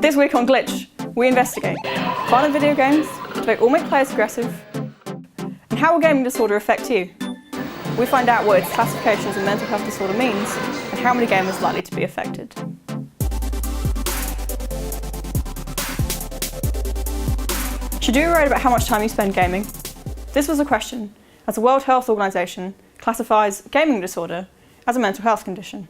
This week on Glitch, we investigate violent video games, do they all make players aggressive, and how will gaming disorder affect you? We find out what its classification as a mental health disorder means, and how many gamers are likely to be affected. Should you be worried about how much time you spend gaming? This was a question, as the World Health Organization classifies gaming disorder as a mental health condition.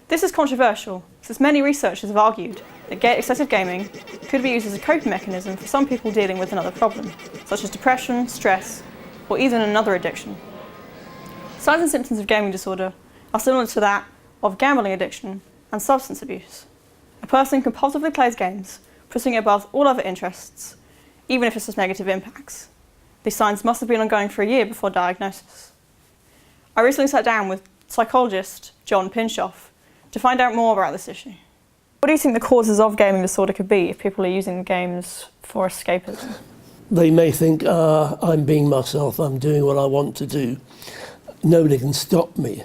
This is controversial, since many researchers have argued that excessive gaming could be used as a coping mechanism for some people dealing with another problem, such as depression, stress, or even another addiction. Signs and symptoms of gaming disorder are similar to that of gambling addiction and substance abuse. A person compulsively plays games, putting it above all other interests, even if this has negative impacts. These signs must have been ongoing for a year before diagnosis. I recently sat down with psychologist John Pinshoff to find out more about this issue. What do you think the causes of gaming disorder could be if people are using games for escapism? They may think, I'm being myself, I'm doing what I want to do. Nobody can stop me.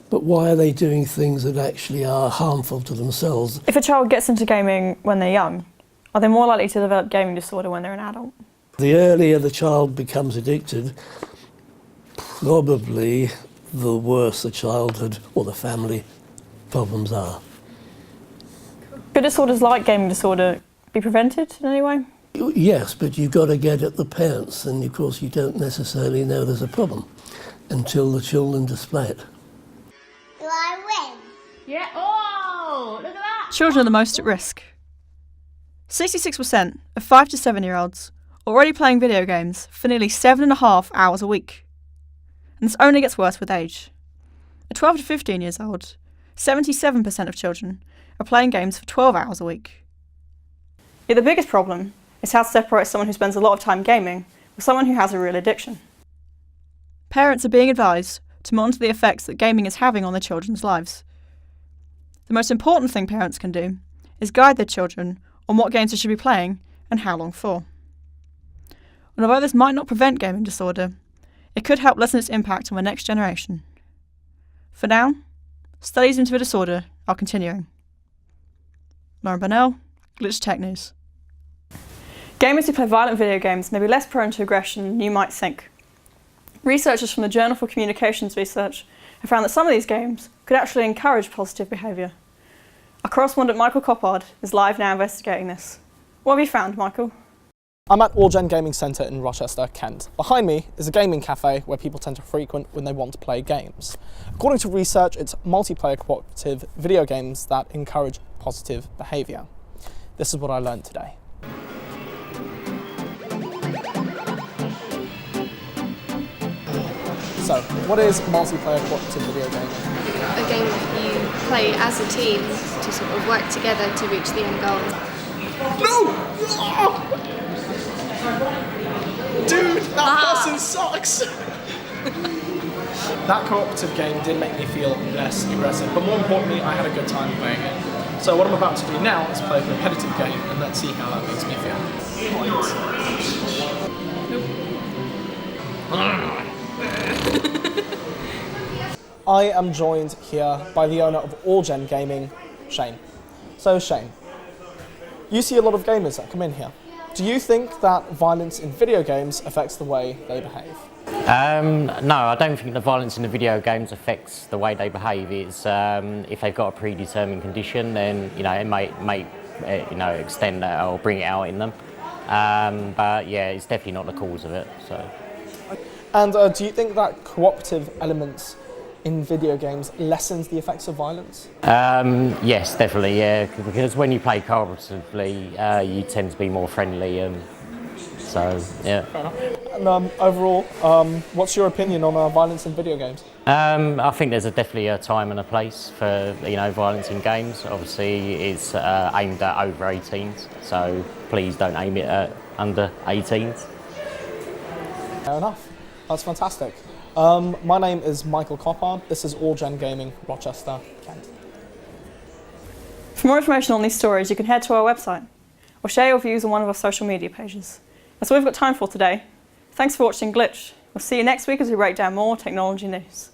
But why are they doing things that actually are harmful to themselves? If a child gets into gaming when they're young, are they more likely to develop gaming disorder when they're an adult? The earlier the child becomes addicted, probably the worse the childhood or the family problems are. Could disorders like gaming disorder be prevented in any way? Yes, but you've got to get at the parents, and of course you don't necessarily know there's a problem until the children display it. Do I win? Yeah. Oh, look at that. Children are the most at risk. 66% of 5 to 7-year-olds are already playing video games for nearly 7.5 hours a week. And this only gets worse with age. At 12 to 15 years old, 77% of children are playing games for 12 hours a week. Yet the biggest problem is how to separate someone who spends a lot of time gaming with someone who has a real addiction. Parents are being advised to monitor the effects that gaming is having on their children's lives. The most important thing parents can do is guide their children on what games they should be playing and how long for. And although this might not prevent gaming disorder, it could help lessen its impact on the next generation. For now, studies into the disorder are continuing. Lauren Burnell, Glitch Tech News. Gamers who play violent video games may be less prone to aggression than you might think. Researchers from the Journal for Communications Research have found that some of these games could actually encourage positive behaviour. Our correspondent Michael Coppard is live now investigating this. What have you found, Michael? I'm at All Gen Gaming Centre in Rochester, Kent. Behind me is a gaming cafe where people tend to frequent when they want to play games. According to research, it's multiplayer cooperative video games that encourage positive behaviour. This is what I learned today. So, what is multiplayer cooperative video gaming? A game that you play as a team to sort of work together to reach the end goal. No! Dude, that person sucks! That cooperative game did make me feel less aggressive, but more importantly, I had a good time playing it. So what I'm about to do now is play a competitive game, and let's see how that makes me feel. I am joined here by the owner of All Gen Gaming, Shane. So Shane, you see a lot of gamers that come in here. Do you think that violence in video games affects the way they behave? No, I don't think the violence in the video games affects the way they behave. It's if they've got a predetermined condition, then it may extend that or bring it out in them. But yeah, it's definitely not the cause of it. So. And do you think that cooperative elements in video games lessens the effects of violence? Yes, definitely, yeah. Because when you play cooperatively, you tend to be more friendly, and so yeah. Fair enough. And overall, what's your opinion on violence in video games? I think there's definitely a time and a place for violence in games. Obviously, it's aimed at over 18s, so please don't aim it at under 18s. Fair enough. That's fantastic. My name is Michael Coppard. This is All Gen Gaming, Rochester, Kent. For more information on these stories, you can head to our website or share your views on one of our social media pages. That's all we've got time for today. Thanks for watching Glitch. We'll see you next week as we break down more technology news.